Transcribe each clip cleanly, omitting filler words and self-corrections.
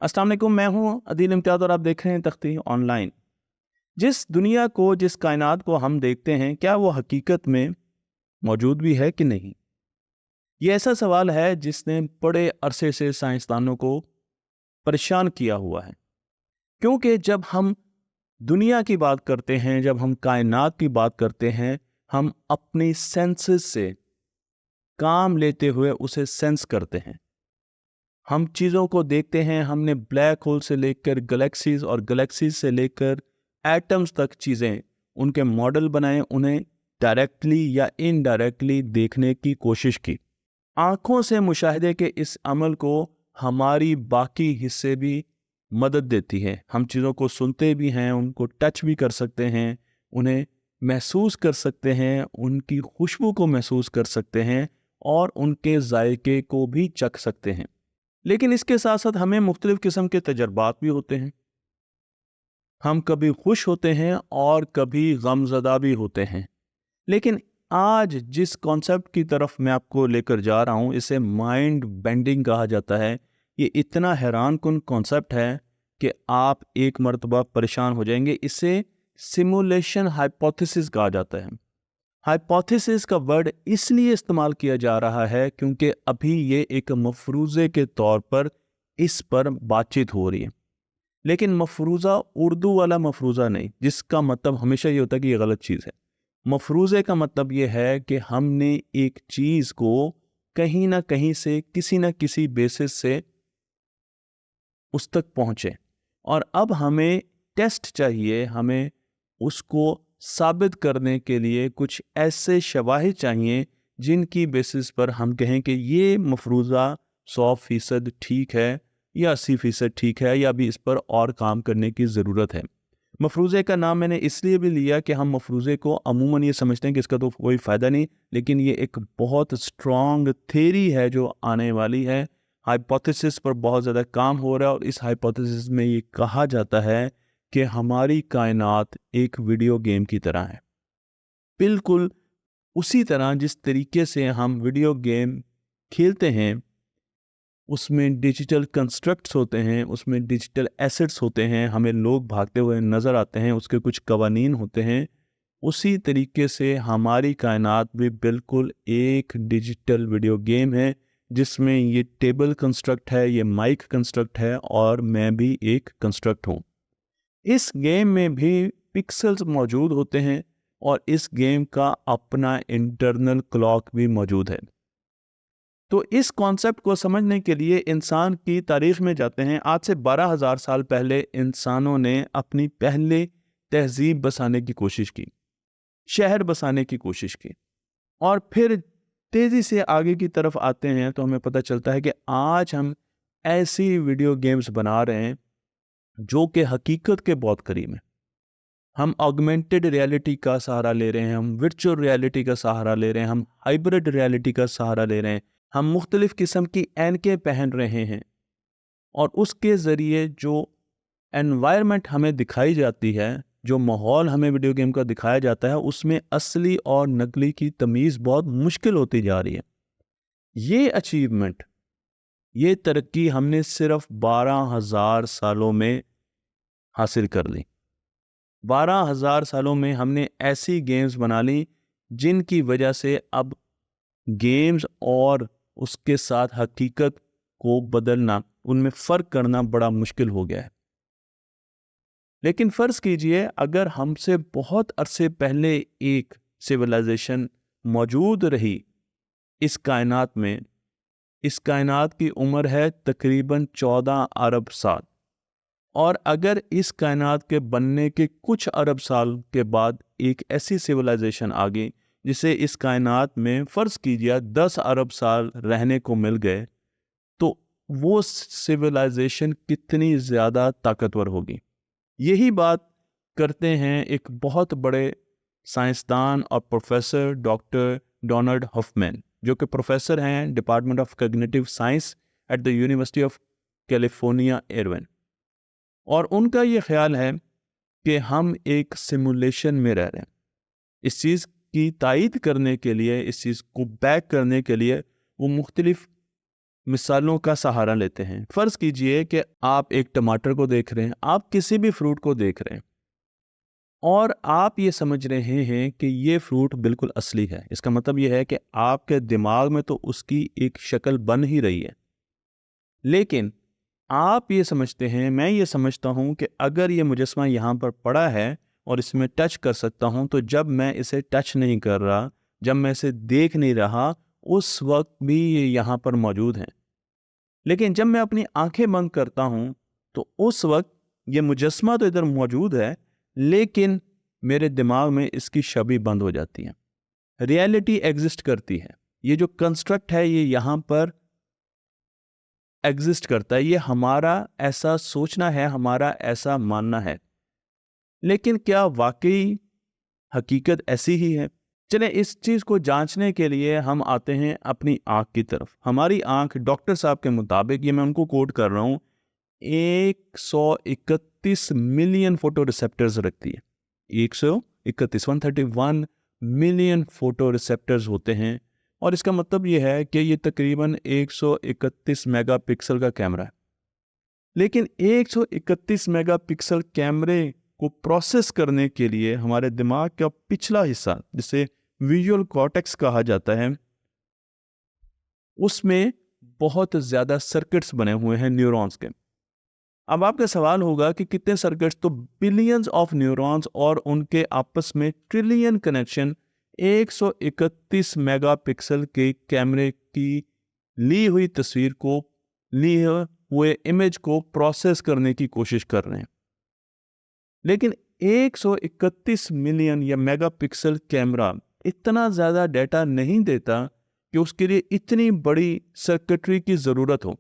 अस्सलाम वालेकुम, मैं हूँ अदील इम्तियाज़ और आप देख रहे हैं तख्ती ऑनलाइन। जिस दुनिया को, जिस कायनात को हम देखते हैं, क्या वो हकीकत में मौजूद भी है कि नहीं? ये ऐसा सवाल है जिसने बड़े अरसे से साइंसदानों को परेशान किया हुआ है। क्योंकि जब हम दुनिया की बात करते हैं, जब हम कायनात की बात करते हैं, हम अपनी सेंसेस से काम लेते हुए उसे सेंस करते हैं। हम चीज़ों को देखते हैं, हमने ब्लैक होल से लेकर गैलेक्सीज और गैलेक्सीज से लेकर एटम्स तक चीज़ें, उनके मॉडल बनाए, उन्हें डायरेक्टली या इनडायरेक्टली देखने की कोशिश की। आँखों से मुशाहिदे के इस अमल को हमारी बाकी हिस्से भी मदद देती है। हम चीज़ों को सुनते भी हैं, उनको टच भी कर सकते हैं, उन्हें महसूस कर सकते हैं, उनकी खुशबू को महसूस कर सकते हैं और उनके जायके को भी चख सकते हैं। लेकिन इसके साथ साथ हमें मुख्तलिफ किस्म के तजर्बात भी होते हैं। हम कभी खुश होते हैं और कभी गमज़दा भी होते हैं। लेकिन आज जिस कॉन्सेप्ट की तरफ मैं आपको लेकर जा रहा हूँ, इसे माइंड बेंडिंग कहा जाता है। ये इतना हैरान कुन कॉन्सेप्ट है कि आप एक मर्तबा परेशान हो जाएंगे। इसे सिमुलेशन हाइपोथेसिस कहा जाता है। हाइपोथेसिस का वर्ड इसलिए इस्तेमाल किया जा रहा है क्योंकि अभी ये एक मफरूज़े के तौर पर इस पर बातचीत हो रही है। लेकिन मफरूज़ा उर्दू वाला मफरूज़ा नहीं, जिसका मतलब हमेशा ये होता है कि ये गलत चीज़ है। मफरूज़े का मतलब ये है कि हमने एक चीज़ को कहीं ना कहीं से, किसी ना किसी बेसिस से उस तक पहुँचे और अब हमें टेस्ट चाहिए, हमें उसको साबित करने के लिए कुछ ऐसे शवाहिद चाहिए जिनकी बेसिस पर हम कहें कि ये मफरूज़ा 100% ठीक है या 80% ठीक है या अभी इस पर और काम करने की ज़रूरत है। मफरूज़े का नाम मैंने इसलिए भी लिया कि हम मफरूज़े को अमूमन ये समझते हैं कि इसका तो कोई फ़ायदा नहीं, लेकिन ये एक बहुत स्ट्रॉन्ग थ्योरी है जो आने वाली है। हाइपोथेसिस पर बहुत ज़्यादा काम हो रहा है और इस हाइपोथेसिस में ये कहा जाता है कि हमारी कायनात एक वीडियो गेम की तरह है। बिल्कुल उसी तरह जिस तरीके से हम वीडियो गेम खेलते हैं, उसमें डिजिटल कंस्ट्रक्ट्स होते हैं, उसमें डिजिटल एसेट्स होते हैं, हमें लोग भागते हुए नज़र आते हैं, उसके कुछ कवानीन होते हैं। उसी तरीके से हमारी कायनात भी बिल्कुल एक डिजिटल वीडियो गेम है जिसमें ये टेबल कंस्ट्रक्ट है, ये माइक कंस्ट्रक्ट है और मैं भी एक कंस्ट्रक्ट हूँ। इस गेम में भी पिक्सेल्स मौजूद होते हैं और इस गेम का अपना इंटरनल क्लॉक भी मौजूद है। तो इस कॉन्सेप्ट को समझने के लिए इंसान की तारीख में जाते हैं। आज से 12,000 साल पहले इंसानों ने अपनी पहले तहजीब बसाने की कोशिश की, शहर बसाने की कोशिश की और फिर तेज़ी से आगे की तरफ आते हैं तो हमें पता चलता है कि आज हम ऐसी वीडियो गेम्स बना रहे हैं जो कि हकीकत के बहुत करीब हैं। हम ऑगमेंटेड रियलिटी का सहारा ले रहे हैं, हम वर्चुअल रियलिटी का सहारा ले रहे हैं, हम हाइब्रिड रियलिटी का सहारा ले रहे हैं, हम मुख्तलिफ़ किस्म की ऐनकें पहन रहे हैं और उसके ज़रिए जो एनवायरनमेंट हमें दिखाई जाती है, जो माहौल हमें वीडियो गेम का दिखाया जाता है, उसमें असली और नकली की तमीज़ बहुत मुश्किल होती जा रही है। ये अचीवमेंट, ये तरक्की हमने सिर्फ 12,000 सालों में हासिल कर ली। 12,000 सालों में हमने ऐसी गेम्स बना ली जिनकी वजह से अब गेम्स और उसके साथ हकीकत को बदलना, उनमें फ़र्क करना बड़ा मुश्किल हो गया है। लेकिन फ़र्ज़ कीजिए अगर हमसे बहुत अरसे पहले एक सिविलाइजेशन मौजूद रही इस कायनात में, इस कायनात की उम्र है तकरीबन 14 अरब साल और अगर इस कायनात के बनने के कुछ अरब साल के बाद एक ऐसी सिविलाइजेशन आ गई जिसे इस कायनात में फ़र्ज़ कीजिए 10 अरब साल रहने को मिल गए, तो वो सिविलाइजेशन कितनी ज़्यादा ताकतवर होगी। यही बात करते हैं एक बहुत बड़े साइंसदान और प्रोफेसर डॉक्टर डोनाल्ड हॉफमैन, जो कि प्रोफेसर हैं department of cognitive science at the university of California Irwin. और उनका ये ख्याल है कि हम एक सिमुलेशन में रह रहे हैं। इस चीज़ की तायीद करने के लिए, इस चीज़ को बैक करने के लिए वो मुख्तलिफ मिसालों का सहारा लेते हैं। फ़र्ज़ कीजिए कि आप एक टमाटर को देख रहे हैं, आप किसी भी फ्रूट को देख रहे हैं और आप ये समझ रहे हैं कि ये फ्रूट बिल्कुल असली है। इसका मतलब ये है कि आपके दिमाग में तो उसकी एक शक्ल बन ही रही है। लेकिन आप ये समझते हैं, मैं ये समझता हूँ कि अगर ये मुजस्समा यहाँ पर पड़ा है और इसमें टच कर सकता हूँ, तो जब मैं इसे टच नहीं कर रहा, जब मैं इसे देख नहीं रहा, उस वक़्त भी ये यहाँ पर मौजूद हैं। लेकिन जब मैं अपनी आँखें बंद करता हूँ, तो उस वक़्त ये मुजस्समा तो इधर मौजूद है, लेकिन मेरे दिमाग में इसकी छवि बंद हो जाती है। रियलिटी एग्ज़िस्ट करती है। ये जो कंस्ट्रक्ट है, ये यहाँ पर एग्ज़िस्ट करता है। ये हमारा ऐसा सोचना है, हमारा ऐसा मानना है। लेकिन क्या वाक़ई हकीकत ऐसी ही है? चलें इस चीज़ को जाँचने के लिए हम आते हैं अपनी आँख की तरफ। हमारी आँख डॉक्टर साहब के मुताबिक, ये मैं उनको कोट कर रहा हूँ, 131 मिलियन फोटो रिसेप्टर्स रखती है। 131 131 मिलियन फोटो रिसेप्टर्स होते हैं और इसका मतलब ये है कि ये तकरीबन 131 मेगापिक्सल का कैमरा है। लेकिन 131 मेगापिक्सल कैमरे को प्रोसेस करने के लिए हमारे दिमाग का पिछला हिस्सा, जिसे विजुअल कॉर्टेक्स कहा जाता है, उसमें बहुत ज़्यादा सर्किट्स बने हुए हैं न्यूरॉन्स के। अब आपका सवाल होगा कि कितने सर्किट्स? तो बिलियंस ऑफ न्यूरॉन्स और उनके आपस में ट्रिलियन कनेक्शन 131 मेगापिक्सल के कैमरे की ली हुई तस्वीर को, लिए हुए इमेज को प्रोसेस करने की कोशिश कर रहे हैं। लेकिन 131 मिलियन या मेगापिक्सल कैमरा इतना ज़्यादा डेटा नहीं देता कि उसके लिए इतनी बड़ी सर्किटरी की ज़रूरत हो।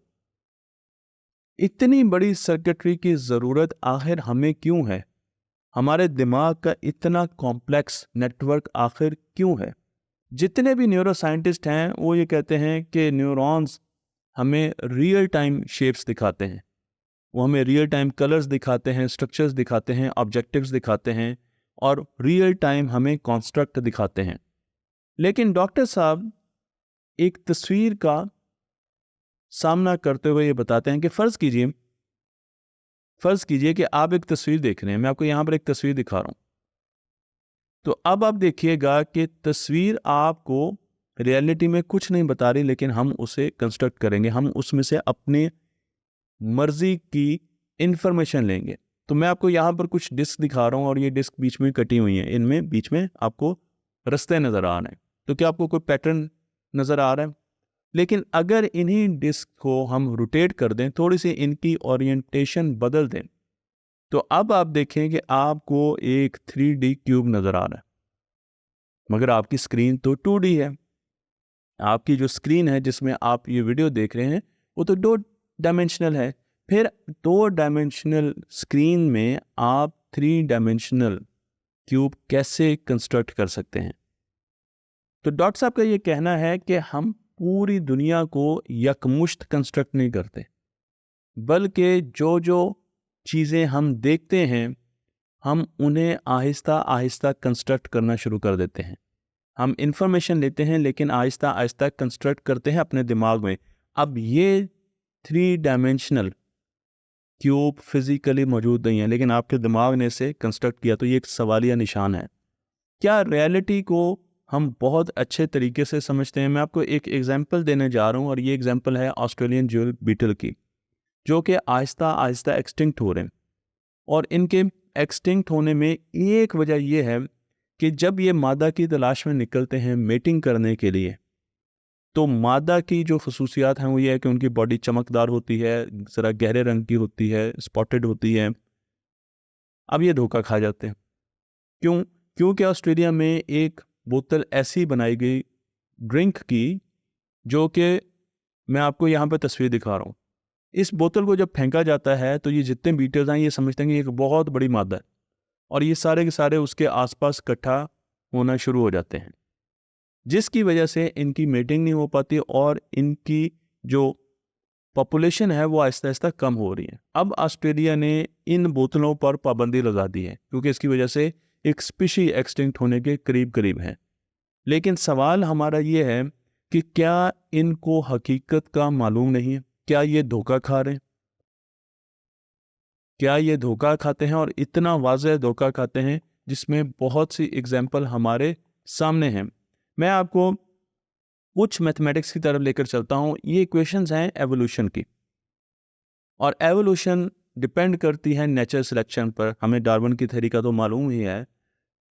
इतनी बड़ी सर्किटरी की ज़रूरत आखिर हमें क्यों है? हमारे दिमाग का इतना कॉम्प्लेक्स नेटवर्क आखिर क्यों है? जितने भी न्यूरो साइंटिस्ट हैं वो ये कहते हैं कि न्यूरॉन्स हमें रियल टाइम शेप्स दिखाते हैं, वो हमें रियल टाइम कलर्स दिखाते हैं, स्ट्रक्चर्स दिखाते हैं, ऑब्जेक्टिव्स दिखाते हैं और रियल टाइम हमें कॉन्स्ट्रक्ट दिखाते हैं। लेकिन डॉक्टर साहब एक तस्वीर का सामना करते हुए ये बताते हैं कि फ़र्ज़ कीजिए कि आप एक तस्वीर देख रहे हैं। मैं आपको यहाँ पर एक तस्वीर दिखा रहा हूँ। तो अब आप देखिएगा कि तस्वीर आपको रियलिटी में कुछ नहीं बता रही, लेकिन हम उसे कंस्ट्रक्ट करेंगे, हम उसमें से अपनी मर्जी की इंफॉर्मेशन लेंगे। तो मैं आपको यहाँ पर कुछ डिस्क दिखा रहा हूँ और ये डिस्क बीच में कटी हुई हैं, इनमें बीच में आपको रास्ते नज़र आ रहे हैं। तो क्या आपको कोई पैटर्न नज़र आ रहा है? लेकिन अगर इन्हीं डिस्क को हम रोटेट कर दें, थोड़ी सी इनकी ओरिएंटेशन बदल दें, तो अब आप देखें कि आपको एक 3D क्यूब नज़र आ रहा है, मगर आपकी स्क्रीन तो 2D है। आपकी जो स्क्रीन है जिसमें आप ये वीडियो देख रहे हैं, वो तो 2 डायमेंशनल है। फिर 2 डायमेंशनल स्क्रीन में आप 3 डायमेंशनल क्यूब कैसे कंस्ट्रक्ट कर सकते हैं? तो डॉक्टर साहब का ये कहना है कि हम पूरी दुनिया को यकमुश्त कंस्ट्रक्ट नहीं करते, बल्कि जो जो चीज़ें हम देखते हैं, हम उन्हें आहिस्ता आहिस्ता कंस्ट्रक्ट करना शुरू कर देते हैं। हम इंफॉर्मेशन लेते हैं, लेकिन आहिस्ता आहिस्ता कंस्ट्रक्ट करते हैं अपने दिमाग में। अब ये 3 डायमेंशनल क्यूब फिजिकली मौजूद नहीं है, लेकिन आपके दिमाग ने इसे कंस्ट्रक्ट किया, तो ये एक सवालिया निशान है। क्या रियलिटी को हम बहुत अच्छे तरीके से समझते हैं? मैं आपको एक एग्जांपल देने जा रहा हूँ और ये एग्जांपल है ऑस्ट्रेलियन ज्यूल बीटल की, जो कि आहिस्ता आहिस्ता एक्सटिंक्ट हो रहे हैं। और इनके एक्सटिंक्ट होने में एक वजह यह है कि जब ये मादा की तलाश में निकलते हैं मेटिंग करने के लिए, तो मादा की जो खसूसियात हैं वो ये है कि उनकी बॉडी चमकदार होती है, ज़रा गहरे रंग की होती है, स्पॉटेड होती है। अब ये धोखा खा जाते हैं। क्यों? क्योंकि ऑस्ट्रेलिया में एक बोतल ऐसी बनाई गई ड्रिंक की, जो कि मैं आपको यहाँ पर तस्वीर दिखा रहा हूँ। इस बोतल को जब फेंका जाता है तो ये जितने बीटल्स हैं ये समझते हैं कि एक बहुत बड़ी मादा है और ये सारे के सारे उसके आसपास इकट्ठा होना शुरू हो जाते हैं, जिसकी वजह से इनकी मेटिंग नहीं हो पाती और इनकी जो पॉपुलेशन है वो आहिस्ता आहिस्ता कम हो रही है। अब ऑस्ट्रेलिया ने इन बोतलों पर पाबंदी लगा दी है, क्योंकि इसकी वजह से एक स्पीशी एक्सटिंक्ट होने के करीब करीब है। लेकिन सवाल हमारा ये है कि क्या इनको हकीकत का मालूम नहीं है? क्या ये धोखा खा रहे हैं? क्या ये धोखा खाते हैं और इतना वाज़ेह धोखा खाते हैं जिसमें बहुत सी एग्जाम्पल हमारे सामने हैं। मैं आपको कुछ मैथमेटिक्स की तरफ लेकर चलता हूँ। ये इक्वेशंस हैं एवोल्यूशन की, और एवोल्यूशन डिपेंड करती है नेचर सिलेक्शन पर। हमें डार्विन की थ्योरी का तो मालूम ही है।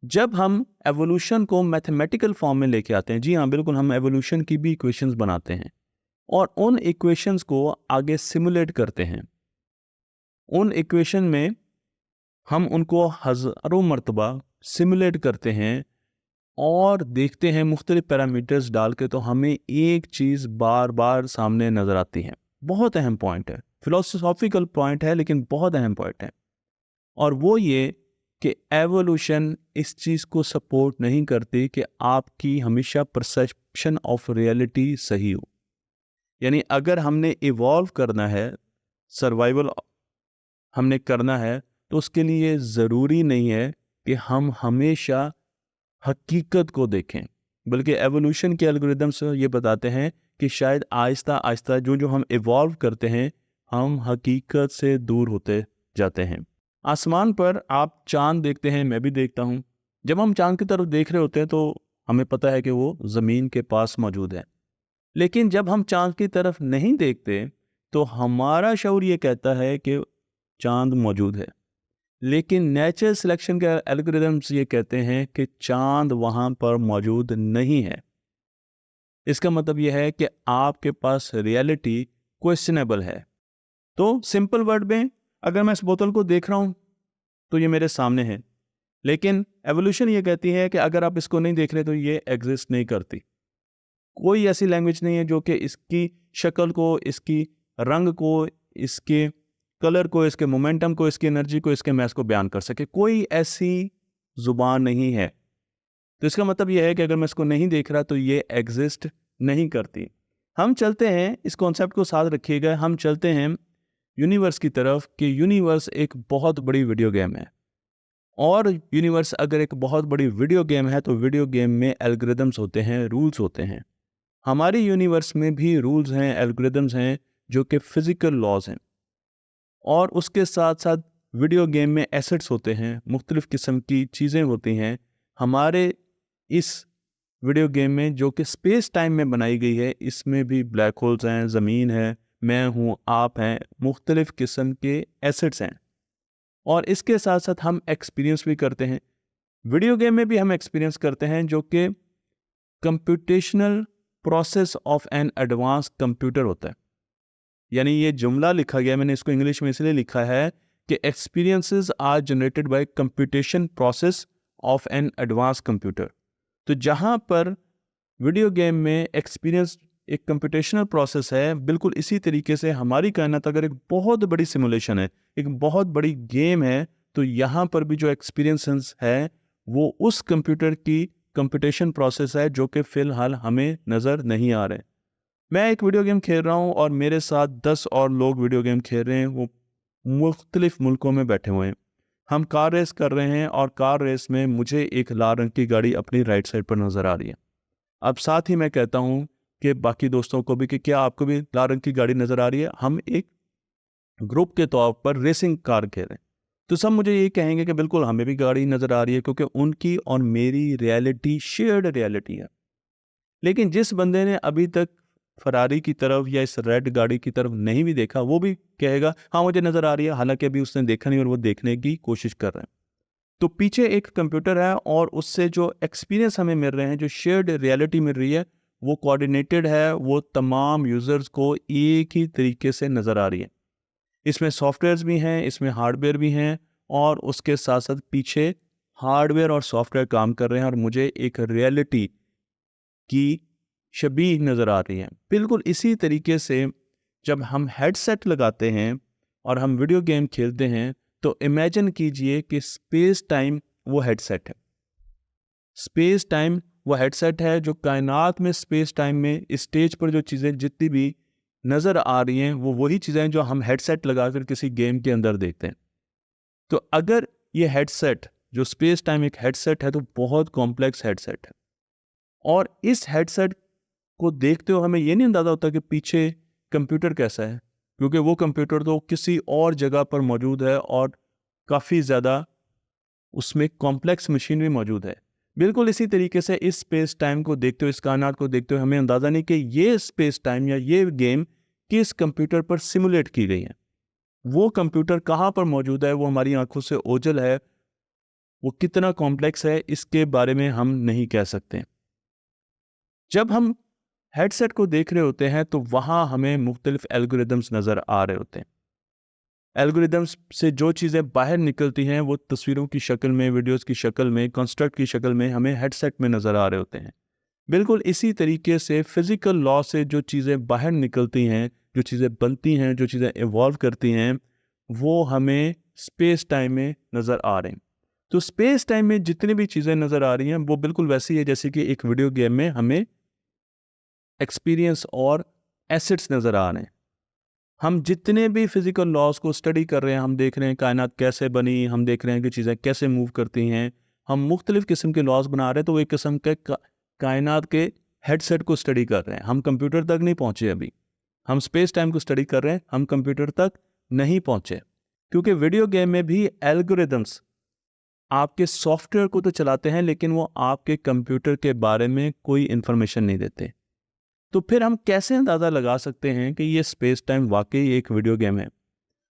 जब हम एवोल्यूशन को मैथमेटिकल फॉर्म में लेके आते हैं, जी हाँ बिल्कुल, हम एवोल्यूशन की भी इक्वेशंस बनाते हैं और उन इक्वेशंस को आगे सिमुलेट करते हैं। उन इक्वेशन में हम उनको हज़ारों मर्तबा सिमुलेट करते हैं और देखते हैं मुख्तलिफ पैरामीटर्स डाल के, तो हमें एक चीज़ बार बार सामने नज़र आती है। बहुत अहम पॉइंट है, फिलोसॉफिकल पॉइंट है, लेकिन बहुत अहम पॉइंट है। और वो ये कि एवोल्यूशन इस चीज़ को सपोर्ट नहीं करती कि आपकी हमेशा परसेप्शन ऑफ रियलिटी सही हो। यानी अगर हमने इवॉल्व करना है, सर्वाइवल हमने करना है, तो उसके लिए ज़रूरी नहीं है कि हम हमेशा हकीकत को देखें, बल्कि एवोल्यूशन के एल्गोरिदम्स ये बताते हैं कि शायद आहिस्ता आहिस्ता जो जो हम इवॉल्व करते हैं, हम हकीकत से दूर होते जाते हैं। आसमान पर आप चांद देखते हैं, मैं भी देखता हूँ। जब हम चांद की तरफ देख रहे होते हैं तो हमें पता है कि वो ज़मीन के पास मौजूद है, लेकिन जब हम चांद की तरफ नहीं देखते तो हमारा शऊर ये कहता है कि चांद मौजूद है। लेकिन नेचर सिलेक्शन के एल्गोरिदम्स ये कहते हैं कि चांद वहाँ पर मौजूद नहीं है। इसका मतलब यह है कि आपके पास रियलिटी क्वेश्चनेबल है। तो सिंपल वर्ड में, अगर मैं इस बोतल को देख रहा हूँ तो ये मेरे सामने है, लेकिन एवोल्यूशन ये कहती है कि अगर आप इसको नहीं देख रहे तो ये एग्जिस्ट नहीं करती। कोई ऐसी लैंग्वेज नहीं है जो कि इसकी शक्ल को, इसकी रंग को, इसके कलर को, इसके मोमेंटम को, इसकी एनर्जी को, इसके मैस को बयान कर सके। कोई ऐसी जुबान नहीं है। तो इसका मतलब यह है कि अगर मैं इसको नहीं देख रहा तो ये एग्जिस्ट नहीं करती। हम चलते हैं, इस कॉन्सेप्ट को साथ रखिएगा, हम चलते हैं यूनिवर्स की तरफ कि यूनिवर्स एक बहुत बड़ी वीडियो गेम है। और यूनिवर्स अगर एक बहुत बड़ी वीडियो गेम है तो वीडियो गेम में एल्गोरिदम्स होते हैं, रूल्स होते हैं। हमारी यूनिवर्स में भी रूल्स हैं, एल्गोरिदम्स हैं, जो कि फिजिकल लॉज हैं। और उसके साथ साथ वीडियो गेम में एसेट्स होते हैं, मुख्तलिफ़ किस्म की चीज़ें होती हैं हमारे इस वीडियो गेम में, जो कि स्पेस टाइम में बनाई गई है। इसमें भी ब्लैक होल्स हैं, ज़मीन है, मैं हूँ, आप हैं, मुख्तलिफ़ किस्म के एसेट्स हैं। और इसके साथ साथ हम एक्सपीरियंस भी करते हैं। वीडियो गेम में भी हम एक्सपीरियंस करते हैं, जो कि computational process of an advance computer होता है। यानी ये जुमला लिखा गया, मैंने इसको इंग्लिश में इसलिए लिखा है कि experiences are generated by computation process of an advance computer. तो जहाँ पर वीडियो गेम में एक्सपीरियंस एक कंप्यूटेशनल प्रोसेस है, बिल्कुल इसी तरीके से हमारी कायनात अगर एक बहुत बड़ी सिमुलेशन है, एक बहुत बड़ी गेम है, तो यहाँ पर भी जो एक्सपीरियंसेस है वो उस कंप्यूटर की कंप्यूटेशन प्रोसेस है, जो कि फ़िलहाल हमें नज़र नहीं आ रहे। मैं एक वीडियो गेम खेल रहा हूँ और मेरे साथ 10 और लोग वीडियो गेम खेल रहे हैं, वो मुख्तलिफ मुल्कों में बैठे हुए हैं। हम कार रेस कर रहे हैं और कार रेस में मुझे एक लाल रंग की गाड़ी अपनी राइट साइड पर नज़र आ रही है। अब साथ ही मैं कहता हूँ कि बाकी दोस्तों को भी कि क्या आपको भी लाल रंग की गाड़ी नज़र आ रही है? हम एक ग्रुप के तौर पर रेसिंग कार खेल रहे हैं, तो सब मुझे यही कहेंगे कि बिल्कुल हमें भी गाड़ी नज़र आ रही है, क्योंकि उनकी और मेरी रियलिटी शेयर्ड रियलिटी है। लेकिन जिस बंदे ने अभी तक फरारी की तरफ या इस रेड गाड़ी की तरफ नहीं भी देखा, वो भी कहेगा हाँ मुझे नज़र आ रही है, हालांकि अभी उसने देखा नहीं और वो देखने की कोशिश कर रहे हैं। तो पीछे एक कंप्यूटर है और उससे जो एक्सपीरियंस हमें मिल रहे हैं, जो शेयर्ड रियलिटी मिल रही है, वो कोऑर्डिनेटेड है, वो तमाम यूज़र्स को एक ही तरीके से नज़र आ रही है। इसमें सॉफ्टवेयर्स भी हैं, इसमें हार्डवेयर भी हैं, और उसके साथ साथ पीछे हार्डवेयर और सॉफ्टवेयर काम कर रहे हैं और मुझे एक रियलिटी की शबीह नज़र आ रही है। बिल्कुल इसी तरीके से जब हम हेडसेट लगाते हैं और हम वीडियो गेम खेलते हैं, तो इमेजिन कीजिए कि स्पेस टाइम वो हेडसेट है। स्पेस टाइम वो हेडसेट है जो कायनात में स्पेस टाइम में इस स्टेज पर जो चीज़ें जितनी भी नज़र आ रही हैं, वो वही चीज़ें जो हम हेडसेट लगाकर किसी गेम के अंदर देखते हैं। तो अगर ये हेडसेट जो स्पेस टाइम एक हेडसेट है, तो बहुत कॉम्प्लेक्स हेडसेट है। और इस हेडसेट को देखते हो हमें ये नहीं अंदाज़ा होता कि पीछे कंप्यूटर कैसा है, क्योंकि वो कंप्यूटर तो किसी और जगह पर मौजूद है और काफ़ी ज़्यादा उसमें कॉम्प्लेक्स मशीनरी मौजूद है। बिल्कुल इसी तरीके से इस स्पेस टाइम को देखते हुए, इस कायनात को देखते हुए हमें अंदाज़ा नहीं कि ये स्पेस टाइम या ये गेम किस कंप्यूटर पर सिमुलेट की गई है। वो कंप्यूटर कहाँ पर मौजूद है, वो हमारी आंखों से ओझल है, वो कितना कॉम्प्लेक्स है, इसके बारे में हम नहीं कह सकते। जब हम हेडसेट को देख रहे होते हैं तो वहाँ हमें मुख्तलिफ एल्गोरिदम्स नज़र आ रहे होते हैं। एल्गोरिदम्स से जो चीज़ें बाहर निकलती हैं वो तस्वीरों की शक्ल में, वीडियोस की शक्ल में, कंस्ट्रक्ट की शक्ल में हमें हेडसेट में नज़र आ रहे होते हैं। बिल्कुल इसी तरीके से फिज़िकल लॉ से जो चीज़ें बाहर निकलती हैं, जो चीज़ें बनती हैं, जो चीज़ें इवॉल्व करती हैं, वो हमें स्पेस टाइम में नज़र आ रहे हैं। तो स्पेस टाइम में जितनी भी चीज़ें नज़र आ रही हैं वो बिल्कुल वैसी है जैसे कि एक वीडियो गेम में हमें एक्सपीरियंस और एसेट्स नज़र आ रहे हैं। हम जितने भी फिजिकल लॉज को स्टडी कर रहे हैं, हम देख रहे हैं कायनात कैसे बनी, हम देख रहे हैं कि चीज़ें कैसे मूव करती हैं, हम मुख्तलिफ किस्म के लॉज बना रहे हैं, तो वो एक किस्म के कायनात के हेडसेट को स्टडी कर रहे हैं। हम कंप्यूटर तक नहीं पहुँचे अभी, हम स्पेस टाइम को स्टडी कर रहे हैं, हम कंप्यूटर तक नहीं पहुँचे। क्योंकि वीडियो गेम में भी एल्गोरिदम्स आपके सॉफ्टवेयर को तो चलाते हैं लेकिन वो आपके कंप्यूटर के बारे में कोई इन्फॉर्मेशन नहीं देते। तो फिर हम कैसे अंदाज़ा लगा सकते हैं कि ये स्पेस टाइम वाकई एक वीडियो गेम है?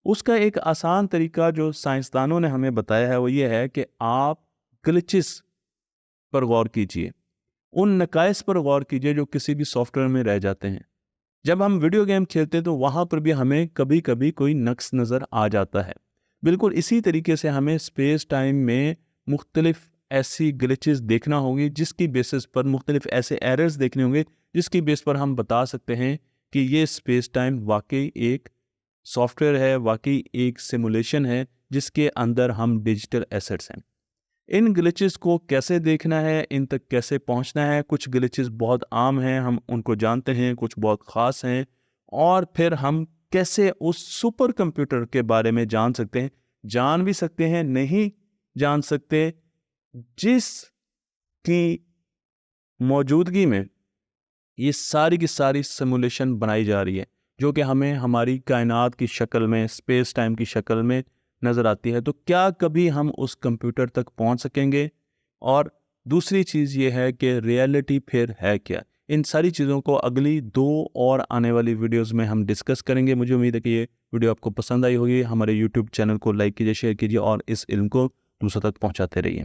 उसका एक आसान तरीका जो साइंसदानों ने हमें बताया है वो ये है कि आप ग्लिचेस पर गौर कीजिए, उन नकाइस पर गौर कीजिए जो किसी भी सॉफ्टवेयर में रह जाते हैं। जब हम वीडियो गेम खेलते हैं तो वहाँ पर भी हमें कभी कभी कोई नक्स नज़र आ जाता है। बिल्कुल इसी तरीके से हमें स्पेस टाइम में मुख्तलिफ ऐसी ग्लिचेस देखना होगी जिसकी बेसिस पर, मुख्तलिफ ऐसे एरर्स देखने होंगे जिसकी बेस पर हम बता सकते हैं कि ये स्पेस टाइम वाकई एक सॉफ्टवेयर है, वाकई एक सिमुलेशन है जिसके अंदर हम डिजिटल एसेट्स हैं। इन ग्लिचेस को कैसे देखना है, इन तक कैसे पहुंचना है? कुछ ग्लिचेस बहुत आम हैं, हम उनको जानते हैं, कुछ बहुत ख़ास हैं, और फिर हम कैसे उस सुपर कंप्यूटर के बारे में जान सकते हैं, जान भी सकते हैं, नहीं जान सकते, जिसकी मौजूदगी में ये सारी की सारी सिमुलेशन बनाई जा रही है, जो कि हमें हमारी कायनात की शक्ल में, स्पेस टाइम की शक्ल में नज़र आती है। तो क्या कभी हम उस कंप्यूटर तक पहुंच सकेंगे? और दूसरी चीज़ ये है कि रियलिटी फिर है क्या? इन सारी चीज़ों को अगली 2 और आने वाली वीडियोस में हम डिस्कस करेंगे। मुझे उम्मीद है कि ये वीडियो आपको पसंद आई होगी। हमारे यूट्यूब चैनल को लाइक कीजिए, शेयर कीजिए और इस इल्म को दूसरों तक पहुँचाते रहिए।